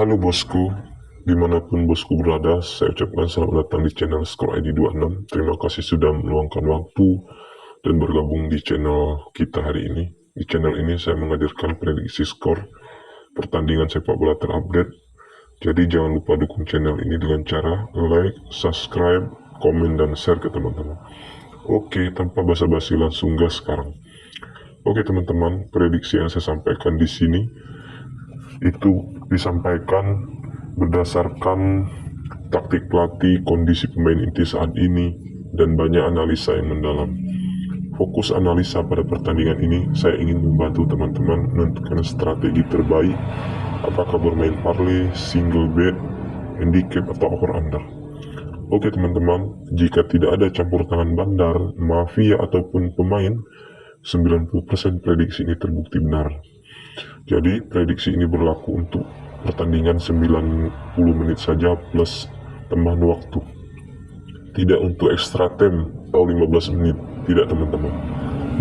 Halo bosku, dimanapun bosku berada, saya ucapkan selamat datang di channel Skor ID 26. Terima kasih sudah meluangkan waktu dan bergabung di channel kita hari ini. Di channel ini saya menghadirkan prediksi skor pertandingan sepak bola terupdate. Jadi jangan lupa dukung channel ini dengan cara like, subscribe, komen, dan share ke teman-teman. Oke, tanpa basa-basi langsung gas sekarang. Oke teman-teman, prediksi yang saya sampaikan di sini itu disampaikan berdasarkan taktik pelatih, kondisi pemain inti saat ini, dan banyak analisa yang mendalam. Fokus analisa pada pertandingan ini, saya ingin membantu teman-teman menentukan strategi terbaik, apakah bermain parlay, single bet, handicap, atau over under. Oke teman-teman, jika tidak ada campur tangan bandar, mafia, ataupun pemain, 90% prediksi ini terbukti benar. Jadi prediksi ini berlaku untuk pertandingan 90 menit saja plus tambahan waktu. Tidak untuk extra time atau 15 menit. Tidak teman-teman.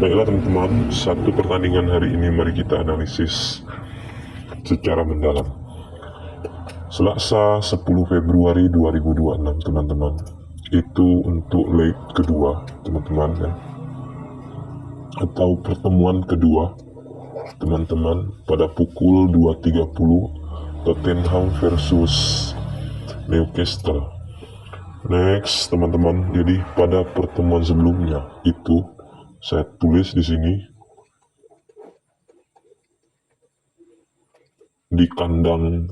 Baiklah teman-teman, satu pertandingan hari ini mari kita analisis secara mendalam. Selasa 10 Februari 2026 teman-teman. Itu untuk leg kedua teman-teman ya. Atau pertemuan kedua teman-teman pada pukul 2.30 Tottenham versus Newcastle. Next teman-teman, jadi pada pertemuan sebelumnya itu saya tulis di sini di kandang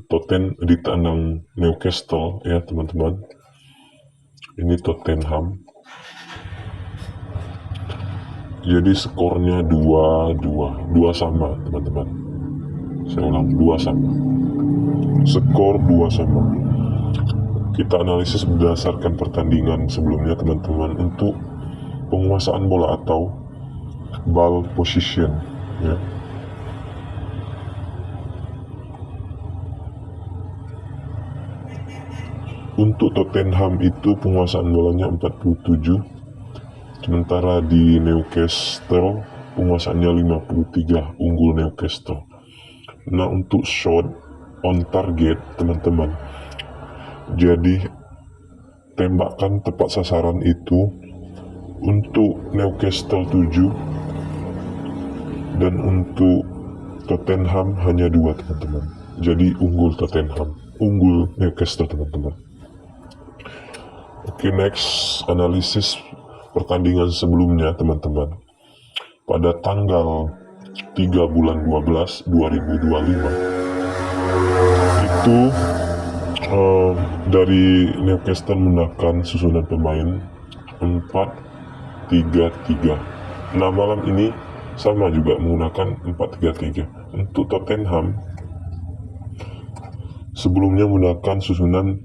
Newcastle ya teman-teman. Ini Tottenham. Jadi skornya 2 sama teman-teman. Saya ulang, 2 sama. Skor 2 sama. Kita analisis berdasarkan pertandingan sebelumnya teman-teman untuk penguasaan bola atau ball position ya. Untuk Tottenham itu penguasaan bolanya 47, sementara di Newcastle penguasaannya 53, unggul Newcastle. Nah untuk shot on target teman-teman, jadi tembakan tepat sasaran itu untuk Newcastle 7 dan untuk Tottenham hanya 2 teman-teman. Jadi unggul Tottenham, unggul Newcastle teman-teman. Oke, next analisis pertandingan sebelumnya teman-teman. Pada tanggal 3 bulan 12 2025 itu dari Newcastle menggunakan susunan pemain 4-3-3. Nah malam ini sama juga menggunakan 4-3-3. Untuk Tottenham sebelumnya menggunakan susunan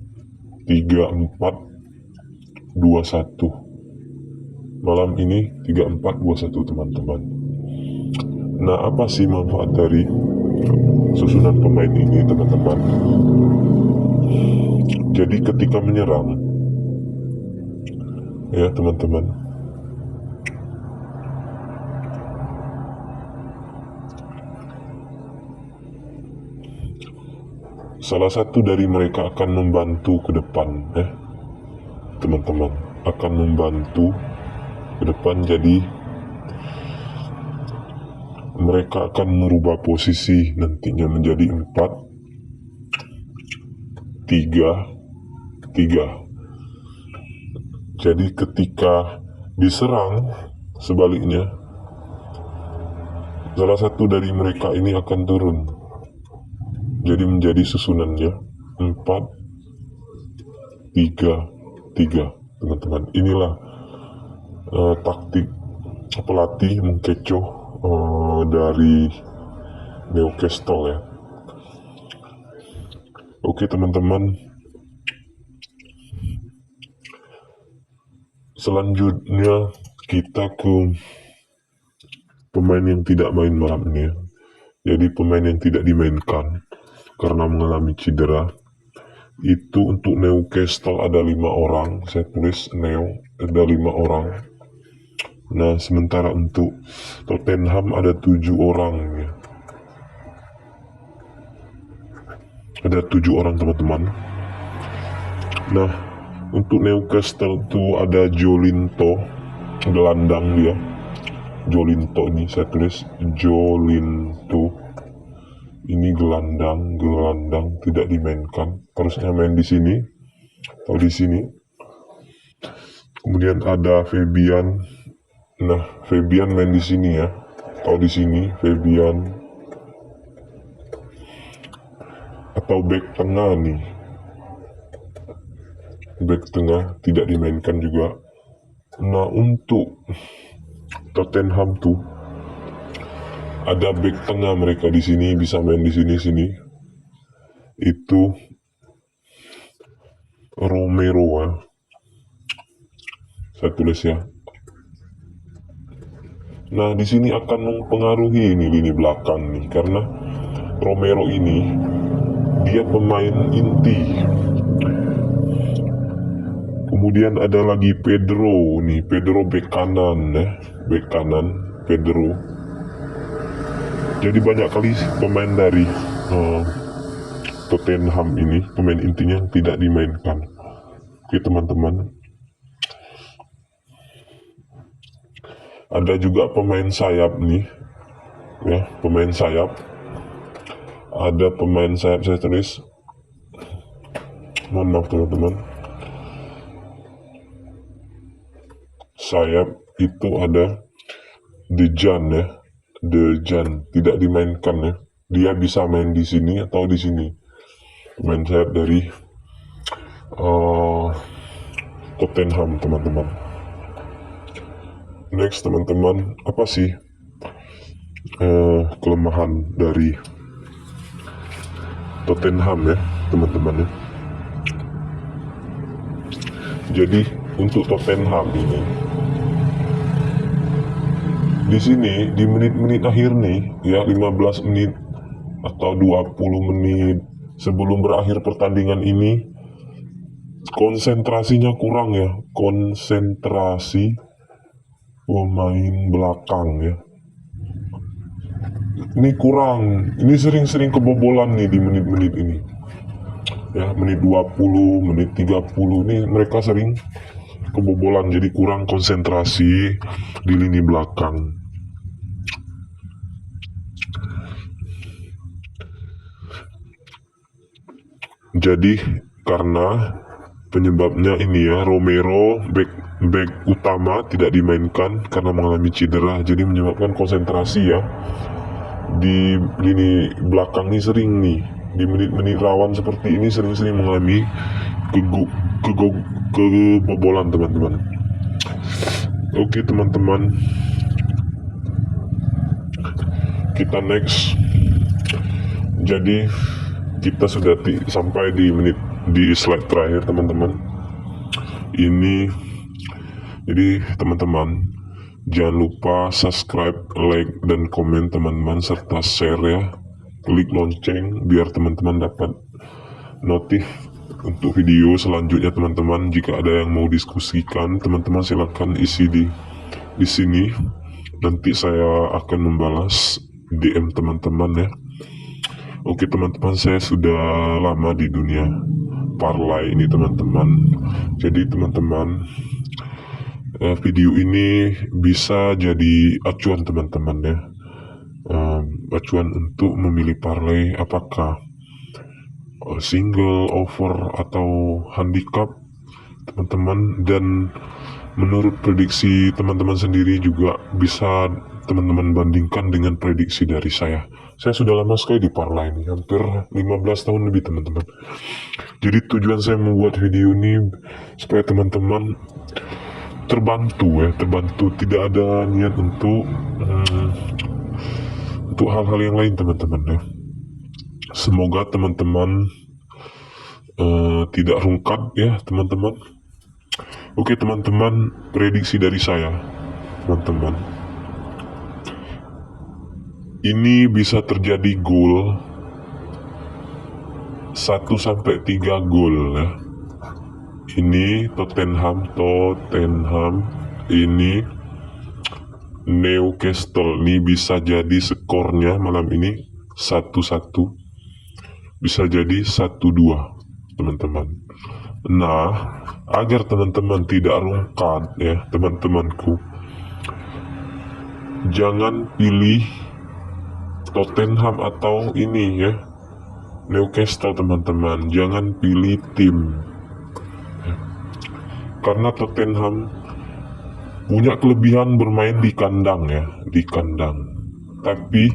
3-4-2-1. Malam ini 3-4-2-1 teman-teman. Nah apa sih manfaat dari susunan pemain ini teman-teman? Jadi ketika menyerang ya teman-teman, salah satu dari mereka akan membantu ke depan ya teman-teman, akan membantu ke depan. Jadi mereka akan merubah posisi nantinya menjadi 4-3-3. Jadi ketika diserang sebaliknya, salah satu dari mereka ini akan turun. Jadi menjadi susunannya 4-3-3 teman-teman. Inilah taktik pelatih mengkecoh dari Newcastle ya. Oke teman-teman, selanjutnya kita ke pemain yang tidak main malam ini ya. Jadi pemain yang tidak dimainkan karena mengalami cedera itu untuk Newcastle ada 5 orang. Saya tulis ada 5 orang. Nah sementara untuk Tottenham ada 7 orang ya. ada 7 orang teman-teman. Nah, untuk Newcastle itu ada Joelinton, gelandang dia. Joelinton ini saya tulis Joelinton. Ini gelandang tidak dimainkan. Terusnya main di sini atau di sini. Kemudian ada Fabian. Nah, Fabian main di sini ya. Atau di sini Fabian. Atau back tengah nih. Back tengah tidak dimainkan juga. Nah, untuk Tottenham tuh ada back tengah mereka di sini bisa main di sini. Itu Romero ya. Saya tulis ya. Nah, di sini akan mempengaruhi ini lini belakang nih karena Romero ini dia pemain inti. Kemudian ada lagi Pedro nih, Pedro bek kanan ya, bek kanan Pedro. Jadi banyak kali pemain dari Tottenham ini, pemain intinya yang tidak dimainkan. Oke teman-teman. Ada juga pemain sayap nih, ya pemain sayap. Ada pemain sayap saya tulis. Mohon maaf teman-teman. Sayap itu ada Dejan ya, Dejan tidak dimainkan ya. Dia bisa main di sini atau di sini. Pemain sayap dari Tottenham teman-teman. Next teman-teman, apa sih kelemahan dari Tottenham ya teman-teman ya. Jadi untuk Tottenham ini di sini di menit-menit akhir nih ya 15 menit atau 20 menit sebelum berakhir pertandingan ini konsentrasinya kurang ya, konsentrasi pemain belakang ya. Ini kurang, ini sering-sering kebobolan nih di menit-menit ini. Ya, menit 20, menit 30 nih mereka sering kebobolan jadi kurang konsentrasi di lini belakang. Jadi karena penyebabnya ini ya, Romero back utama tidak dimainkan karena mengalami cedera, jadi menyebabkan konsentrasi ya di lini belakang ini sering nih di menit-menit rawan seperti ini sering-sering mengalami kebobolan teman-teman. Oke teman-teman, kita next. Jadi kita sudah sampai di slide terakhir teman-teman. Ini jadi teman-teman jangan lupa subscribe, like, dan komen teman-teman serta share ya. Klik lonceng biar teman-teman dapat notif untuk video selanjutnya teman-teman. Jika ada yang mau diskusikan teman-teman silahkan isi di sini. Nanti saya akan membalas DM teman-teman ya. Oke teman-teman, saya sudah lama di dunia parlay ini teman-teman. Jadi teman-teman video ini bisa jadi acuan teman-teman ya. Acuan untuk memilih parlay apakah single, over, atau handicap teman-teman. Dan menurut prediksi teman-teman sendiri juga bisa teman-teman bandingkan dengan prediksi dari saya. Saya sudah lama sekali di parlay ini, hampir 15 tahun lebih teman-teman. Jadi tujuan saya membuat video ini supaya teman-teman terbantu, tidak ada niat untuk hal-hal yang lain teman-teman ya. Semoga teman-teman tidak rungkat ya teman-teman. Oke teman-teman, prediksi dari saya teman-teman, ini bisa terjadi gol 1-3 gol ya. Ini Tottenham ini Newcastle ini bisa jadi skornya malam ini 1-1. bisa jadi 1-2 teman-teman. Nah, agar teman-teman tidak rungkat ya teman-temanku, jangan pilih Tottenham atau ini ya Newcastle teman-teman, jangan pilih tim karena Tottenham punya kelebihan bermain di kandang ya, di kandang. Tapi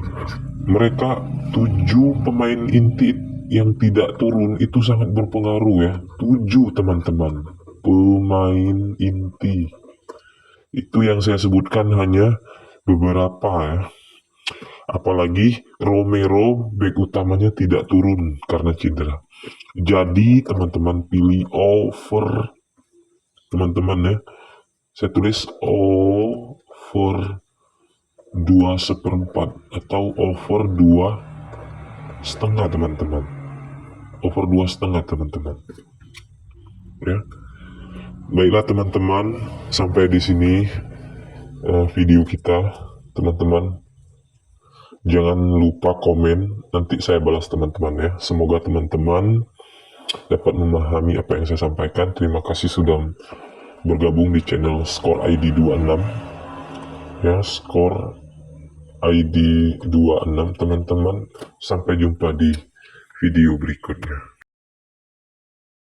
mereka 7 pemain inti yang tidak turun itu sangat berpengaruh ya. 7 teman-teman pemain inti. Itu yang saya sebutkan hanya beberapa ya. Apalagi Romero back utamanya tidak turun karena cedera. Jadi teman-teman pilih over, teman-teman ya. Saya tulis over 2/4 atau over 2,5 teman-teman. Over 2,5 teman-teman. Ya. Baiklah teman-teman, sampai di sini video kita teman-teman. Jangan lupa komen, nanti saya balas teman-teman ya. Semoga teman-teman dapat memahami apa yang saya sampaikan. Terima kasih sudah bergabung di channel Skor ID 26 ya, Skor ID 26 teman-teman. Sampai jumpa di video berikutnya.